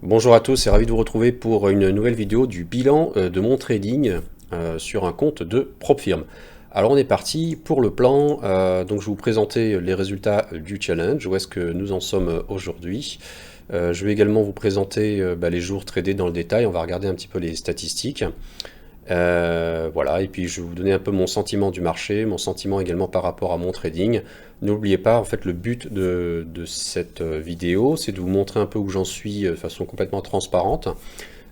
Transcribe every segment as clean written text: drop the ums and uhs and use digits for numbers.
Bonjour à tous et ravi de vous retrouver pour une nouvelle vidéo du bilan de mon trading sur un compte de PropFirm. Alors on est parti pour le plan, donc je vais vous présenter les résultats du challenge, où est-ce que nous en sommes aujourd'hui. Je vais également vous présenter les jours tradés dans le détail, on va regarder un petit peu les statistiques. Voilà, et puis je vais vous donner un peu mon sentiment du marché, mon sentiment également par rapport à mon trading. N'oubliez pas, en fait, le but de cette vidéo, c'est de vous montrer un peu où j'en suis de façon complètement transparente.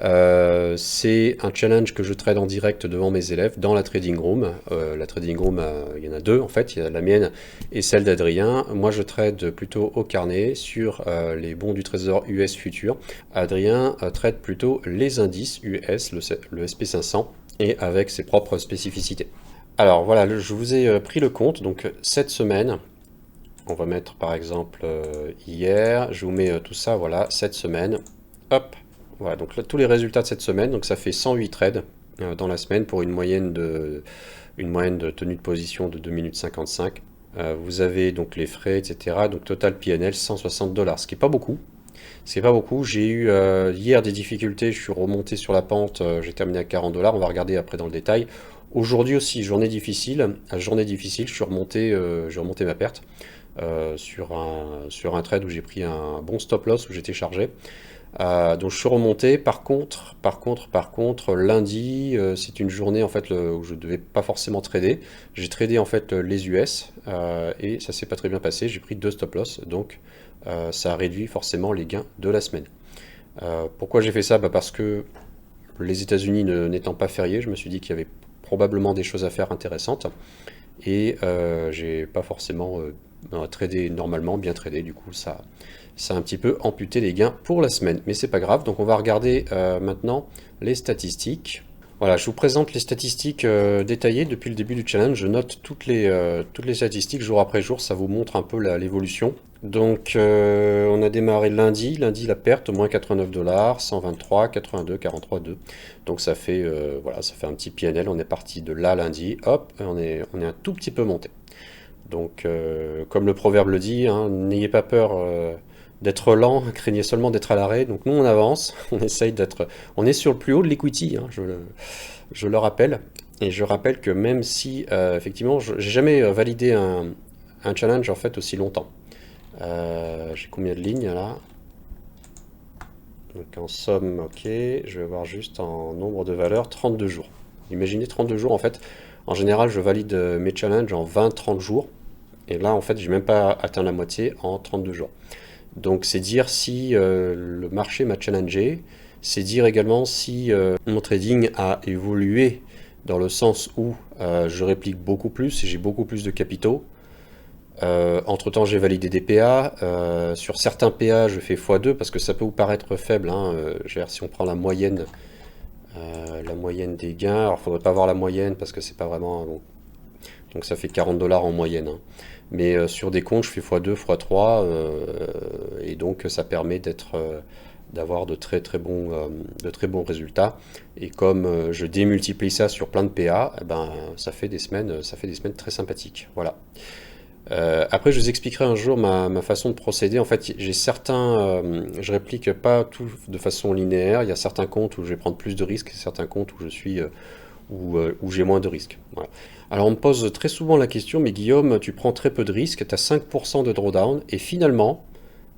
C'est un challenge que je trade en direct devant mes élèves dans la trading room. La trading room, il y en a deux en fait, il y a la mienne et celle d'Adrien. Moi je trade plutôt au carnet sur les bons du trésor US Future. Adrien trade plutôt les indices US, le SP500, et avec ses propres spécificités. Alors voilà, je vous ai pris le compte, donc cette semaine, on va mettre par exemple hier, je vous mets tout ça, voilà, cette semaine, hop, voilà, donc là, tous les résultats de cette semaine, donc ça fait 108 trades dans la semaine pour une moyenne de tenue de position de 2 minutes 55. Vous avez donc les frais, etc. Donc total PNL 160 dollars, ce qui est pas beaucoup. C'est pas beaucoup. J'ai eu hier des difficultés, je suis remonté sur la pente, j'ai terminé à 40 dollars. On va regarder après dans le détail. Aujourd'hui aussi, journée difficile, j'ai remonté ma perte sur un trade où j'ai pris un bon stop loss où j'étais chargé. Donc je suis remonté. Par contre, lundi, c'est une journée en fait où je devais pas forcément trader. J'ai tradé en fait les US et ça s'est pas très bien passé. J'ai pris deux stop loss, donc ça a réduit forcément les gains de la semaine. Pourquoi j'ai fait ça? Parce que les États-Unis n'étant pas fériés, je me suis dit qu'il y avait probablement des choses à faire intéressantes et j'ai pas forcément tradé normalement, bien tradé. Du coup, ça a un petit peu amputé les gains pour la semaine, mais c'est pas grave. Donc on va regarder maintenant les statistiques. Voilà, je vous présente les statistiques détaillées depuis le début du challenge. Je note toutes les statistiques jour après jour, ça vous montre un peu l'évolution. Donc on a démarré lundi la perte, moins 89 dollars, 123, 82, 43, 2. Donc ça fait, voilà, ça fait un petit PNL, on est parti de là lundi, hop, on est un tout petit peu monté. Donc, comme le proverbe le dit, hein, n'ayez pas peur d'être lent, craignez seulement d'être à l'arrêt. Donc nous, on avance, on est sur le plus haut de l'equity, hein, je le rappelle. Et je rappelle que même si, effectivement, j'ai jamais validé un challenge en fait aussi longtemps. J'ai combien de lignes là? Donc en somme, ok, je vais voir juste en nombre de valeurs, 32 jours. Imaginez 32 jours en fait. En général, je valide mes challenges en 20-30 jours. Et là, en fait, j'ai même pas atteint la moitié en 32 jours. Donc, c'est dire si le marché m'a challengé, c'est dire également si mon trading a évolué dans le sens où je réplique beaucoup plus et j'ai beaucoup plus de capitaux. Entre-temps, j'ai validé des PA. Sur certains PA, je fais x2 parce que ça peut vous paraître faible, hein. Si on prend la moyenne des gains, alors il ne faudrait pas voir la moyenne parce que c'est pas vraiment. Bon, donc ça fait 40 dollars en moyenne, hein. Mais sur des comptes, je fais x2, x3, et donc ça permet d'avoir de très bons résultats. Et comme je démultiplie ça sur plein de PA, eh ben, ça fait des semaines très sympathiques. Voilà. Après, je vous expliquerai un jour ma façon de procéder. En fait, je réplique pas tout de façon linéaire. Il y a certains comptes où je vais prendre plus de risques et certains comptes où où j'ai moins de risques. Voilà. Alors on me pose très souvent la question, mais Guillaume, tu prends très peu de risques, tu as 5% de drawdown, et finalement,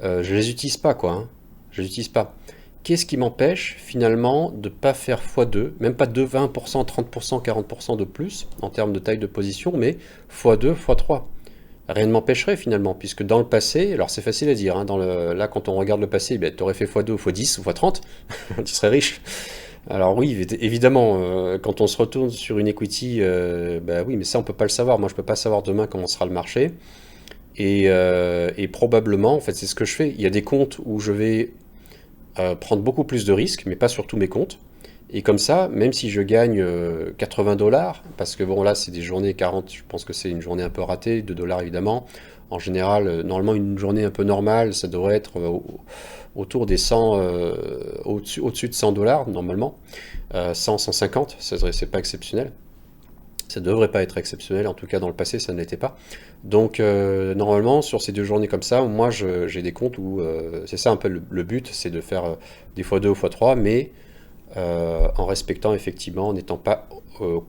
je les utilise pas, quoi, hein. Je les utilise pas. Qu'est-ce qui m'empêche finalement de ne pas faire x2, même pas de 20%, 30%, 40% de plus en termes de taille de position, mais x2, x3? Rien ne m'empêcherait finalement, puisque dans le passé, alors c'est facile à dire, hein, là quand on regarde le passé, ben, tu aurais fait x2 ou x10 ou x30, tu serais riche. Alors oui, évidemment, quand on se retourne sur une equity, bah oui, mais ça on peut pas le savoir. Moi, je peux pas savoir demain comment sera le marché. Et probablement, en fait, c'est ce que je fais. Il y a des comptes où je vais prendre beaucoup plus de risques, mais pas sur tous mes comptes. Et comme ça, même si je gagne 80 dollars, parce que bon là c'est des journées 40, je pense que c'est une journée un peu ratée, 2 dollars évidemment. En général, normalement une journée un peu normale, ça devrait être autour des 100, au-dessus de 100 dollars normalement. 100, 150, c'est pas exceptionnel. Ça ne devrait pas être exceptionnel, en tout cas dans le passé ça ne l'était pas. Donc normalement sur ces 2 journées comme ça, moi j'ai des comptes où c'est ça un peu le but, c'est de faire des x2 ou x3, mais en respectant effectivement, en n'étant pas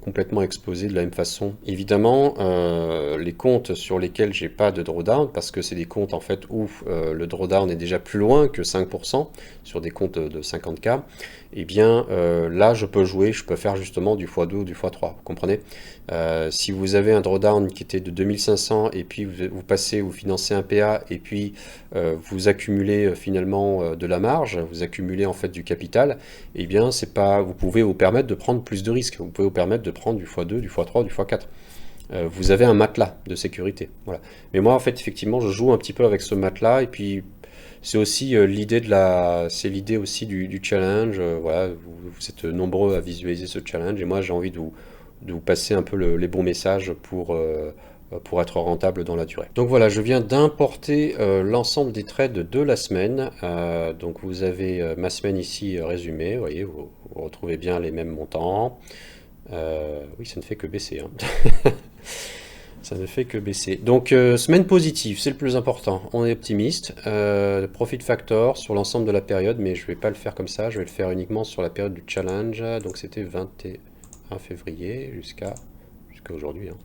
complètement exposé de la même façon. Évidemment, les comptes sur lesquels j'ai pas de drawdown, parce que c'est des comptes en fait où le drawdown est déjà plus loin que 5%, sur des comptes de 50K, et bien là je peux jouer, je peux faire justement du x2 ou du x3, vous comprenez? Si vous avez un drawdown qui était de 2500 et puis vous passez, vous financez un PA et puis vous accumulez finalement de la marge, vous accumulez en fait du capital, eh bien c'est pas, vous pouvez vous permettre de prendre plus de risques, vous pouvez vous permettre de prendre du x2, du x3, du x4. Vous avez un matelas de sécurité, voilà. Mais moi en fait effectivement je joue un petit peu avec ce matelas et puis c'est aussi l'idée c'est l'idée aussi du challenge. Voilà, vous êtes nombreux à visualiser ce challenge et moi j'ai envie de vous passer un peu les bons messages pour être rentable dans la durée. Donc voilà, je viens d'importer l'ensemble des trades de la semaine. Donc vous avez ma semaine ici résumée, vous voyez, vous retrouvez bien les mêmes montants. Oui, ça ne fait que baisser, hein. Ça ne fait que baisser. Donc, semaine positive, c'est le plus important. On est optimiste. Profit factor sur l'ensemble de la période, mais je ne vais pas le faire comme ça. Je vais le faire uniquement sur la période du challenge. Donc, c'était 21 février jusqu'à aujourd'hui, hein.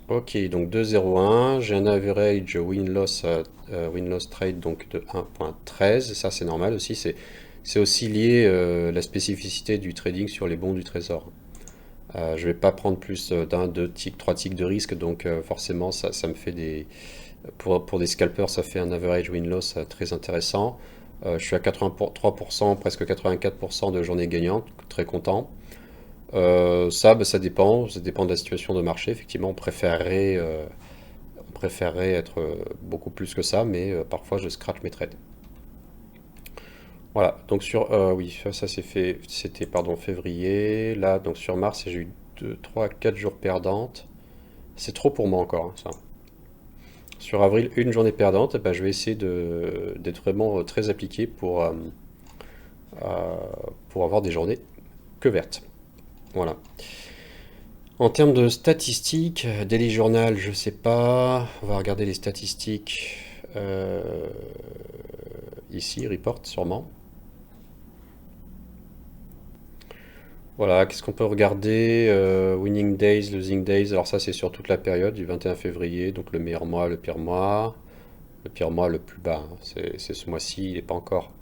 Ok, donc 2,01. J'ai un average win-loss trade donc de 1,13. Ça, c'est normal aussi. C'est aussi lié à la spécificité du trading sur les bons du trésor. Je vais pas prendre plus d'un, deux ticks, trois ticks de risque, donc forcément ça me fait pour des scalpers, ça fait un average win-loss très intéressant. Je suis à 83%, presque 84% de journée gagnante, très content. Ça dépend de la situation de marché. Effectivement, on préférerait être beaucoup plus que ça, mais parfois je scratch mes trades. Voilà, donc oui, ça c'est fait, c'était pardon février. Là, donc sur mars, j'ai eu 2, 3, 4 jours perdantes. C'est trop pour moi encore, hein, ça. Sur avril, une journée perdante, bah, je vais essayer d'être vraiment très appliqué euh, pour avoir des journées que vertes. Voilà. En termes de statistiques, Daily Journal, je sais pas. On va regarder les statistiques ici, report sûrement. Voilà, qu'est-ce qu'on peut regarder? Winning days, losing days. Alors ça, c'est sur toute la période du 21 février, donc le meilleur mois, le pire mois. Le pire mois, le plus bas, hein. C'est ce mois-ci, il n'est pas encore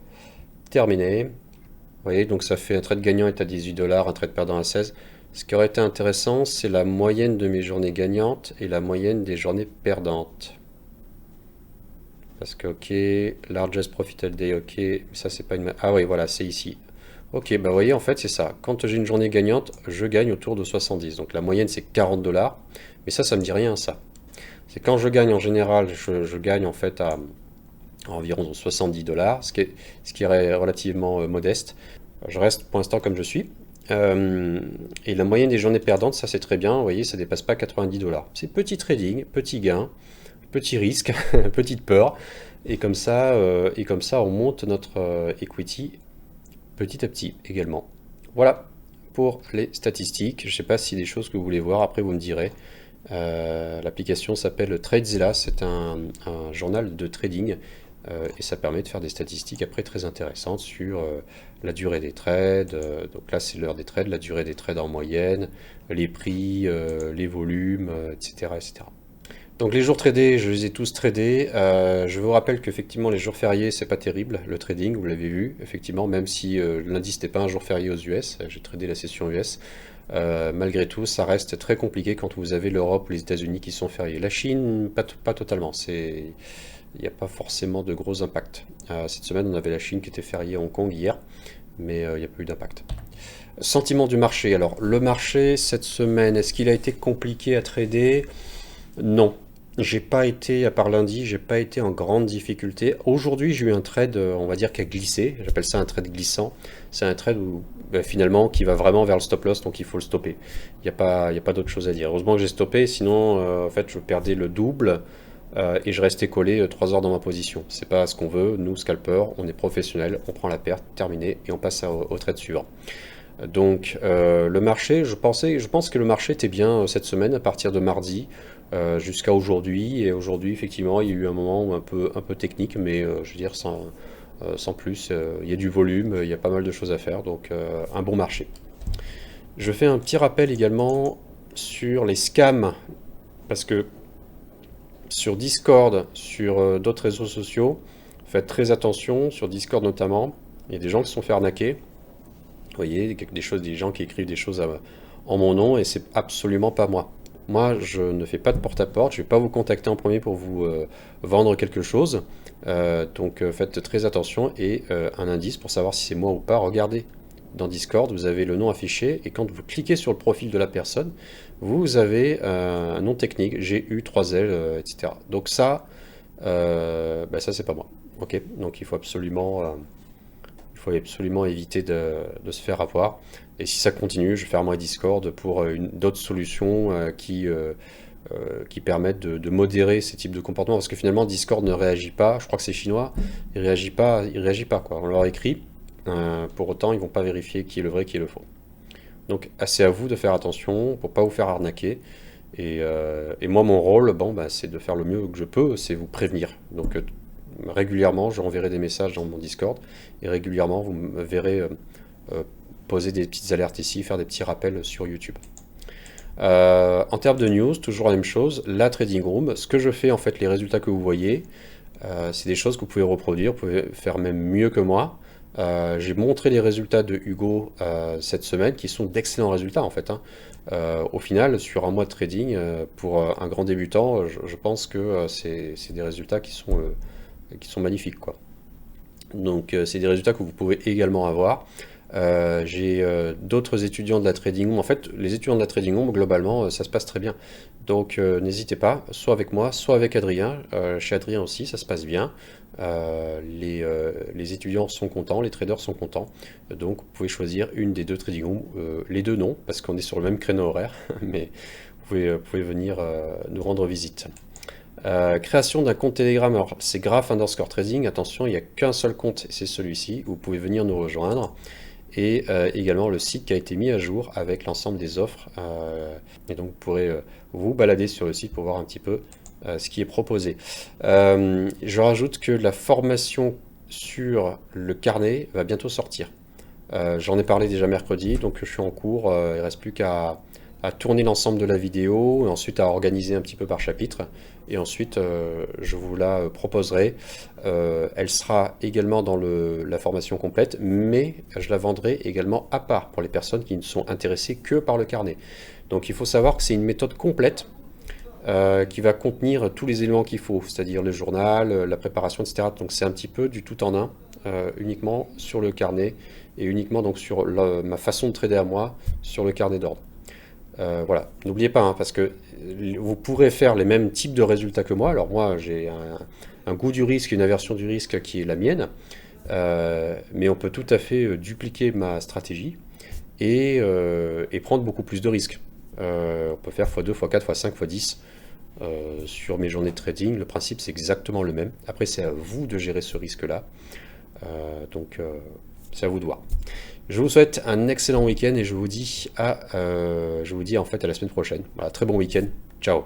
terminé. Vous voyez, donc ça fait un trade gagnant est à 18 $, un trade perdant à 16. Ce qui aurait été intéressant, c'est la moyenne de mes journées gagnantes et la moyenne des journées perdantes. Parce que, ok, largest profited day, ok, mais ça c'est pas une... Ah oui, voilà, c'est ici. Ok, bah vous voyez, en fait, c'est ça. Quand j'ai une journée gagnante, je gagne autour de 70. Donc la moyenne, c'est 40 $. Mais ça me dit rien, ça. C'est quand je gagne, en général, je gagne en fait à environ 70 $, ce qui est relativement modeste. Je reste pour l'instant comme je suis. Et la moyenne des journées perdantes, ça c'est très bien. Vous voyez, ça dépasse pas 90 $. C'est petit trading, petit gain, petit risque, petite peur. Et comme ça, on monte notre equity petit à petit également. Voilà pour les statistiques. Je ne sais pas si des choses que vous voulez voir, après vous me direz. L'application s'appelle TradeZilla, c'est un journal de trading et ça permet de faire des statistiques après très intéressantes sur la durée des trades. Donc là c'est l'heure des trades, la durée des trades en moyenne, les prix, les volumes, etc., etc. Donc les jours tradés, je les ai tous tradés. Je vous rappelle qu'effectivement les jours fériés, c'est pas terrible, le trading, vous l'avez vu, effectivement, même si lundi c'était pas un jour férié aux US, j'ai tradé la session US. Malgré tout, ça reste très compliqué quand vous avez l'Europe ou les États-Unis qui sont fériés. La Chine, pas totalement, il n'y a pas forcément de gros impacts. Cette semaine, on avait la Chine qui était fériée à Hong Kong hier, mais il n'y a pas eu d'impact. Sentiment du marché. Alors, le marché, cette semaine, est-ce qu'il a été compliqué à trader? Non. J'ai pas été, à part lundi, j'ai pas été en grande difficulté. Aujourd'hui, j'ai eu un trade, on va dire, qui a glissé. J'appelle ça un trade glissant. C'est un trade où, finalement, qui va vraiment vers le stop loss, donc il faut le stopper. Il n'y a pas d'autre chose à dire. Heureusement que j'ai stoppé, sinon, en fait, je perdais le double et je restais collé 3 heures dans ma position. C'est pas ce qu'on veut. Nous, scalpers, on est professionnels, on prend la perte, terminé, et on passe au trade suivant. Donc le marché, je pense que le marché était bien cette semaine à partir de mardi jusqu'à aujourd'hui. Et aujourd'hui, effectivement, il y a eu un moment un peu technique, mais je veux dire sans plus. Il y a du volume, il y a pas mal de choses à faire, donc un bon marché. Je fais un petit rappel également sur les scams, parce que sur Discord, sur d'autres réseaux sociaux, faites très attention, sur Discord notamment, il y a des gens qui se sont fait arnaquer. Vous voyez, des gens qui écrivent des choses en mon nom et c'est absolument pas moi. Moi, je ne fais pas de porte-à-porte, je ne vais pas vous contacter en premier pour vous vendre quelque chose. Faites très attention et un indice pour savoir si c'est moi ou pas, regardez. Dans Discord, vous avez le nom affiché et quand vous cliquez sur le profil de la personne, vous avez un nom technique, GU3L, etc. Donc ça c'est pas moi. Ok, donc il faut absolument éviter de se faire avoir. Et si ça continue, je fermerai Discord pour d'autres solutions qui permettent de modérer ces types de comportements. Parce que finalement, Discord ne réagit pas. Je crois que c'est chinois. Il réagit pas quoi. On leur écrit. Pour autant, ils vont pas vérifier qui est le vrai, qui est le faux. Donc, assez à vous de faire attention pour pas vous faire arnaquer. Et moi, mon rôle, c'est de faire le mieux que je peux, c'est vous prévenir. Donc, régulièrement, je renverrai des messages dans mon Discord et régulièrement, vous me verrez euh, poser des petites alertes ici, faire des petits rappels sur YouTube. En termes de news, toujours la même chose, la Trading Room, ce que je fais en fait, les résultats que vous voyez, c'est des choses que vous pouvez reproduire, vous pouvez faire même mieux que moi. J'ai montré les résultats de Hugo cette semaine, qui sont d'excellents résultats en fait, hein. Au final, sur un mois de trading, pour un grand débutant, je pense que c'est des résultats qui sont magnifiques, quoi. Donc c'est des résultats que vous pouvez également avoir. J'ai d'autres étudiants de la Trading Room. En fait, les étudiants de la Trading Room, globalement, ça se passe très bien. Donc n'hésitez pas, soit avec moi, soit avec Adrien. Chez Adrien aussi, ça se passe bien. Les étudiants sont contents, les traders sont contents. Donc vous pouvez choisir une des deux Trading Rooms. Les deux non, parce qu'on est sur le même créneau horaire, mais vous pouvez venir nous rendre visite. Création d'un compte Telegram, alors c'est Graph_Trading, attention, il n'y a qu'un seul compte, c'est celui-ci, vous pouvez venir nous rejoindre, et également le site qui a été mis à jour avec l'ensemble des offres, et donc vous pourrez vous balader sur le site pour voir un petit peu ce qui est proposé. Je rajoute que la formation sur le carnet va bientôt sortir. J'en ai parlé déjà mercredi, donc je suis en cours, il ne reste plus qu'à tourner l'ensemble de la vidéo, et ensuite à organiser un petit peu par chapitre, et ensuite je vous la proposerai. Elle sera également dans la formation complète, mais je la vendrai également à part pour les personnes qui ne sont intéressées que par le carnet. Donc il faut savoir que c'est une méthode complète qui va contenir tous les éléments qu'il faut, c'est-à-dire le journal, la préparation, etc. Donc c'est un petit peu du tout en un, uniquement sur le carnet, et uniquement donc sur ma façon de trader à moi, sur le carnet d'ordre. Voilà, n'oubliez pas, hein, parce que vous pourrez faire les mêmes types de résultats que moi. Alors moi, j'ai un goût du risque, une aversion du risque qui est la mienne, mais on peut tout à fait dupliquer ma stratégie et prendre beaucoup plus de risques. On peut faire x2, x4, x5, x10 sur mes journées de trading. Le principe, c'est exactement le même. Après, c'est à vous de gérer ce risque-là. C'est à vous de voir. Je vous souhaite un excellent week-end et je vous dis en fait à la semaine prochaine. Voilà, très bon week-end. Ciao.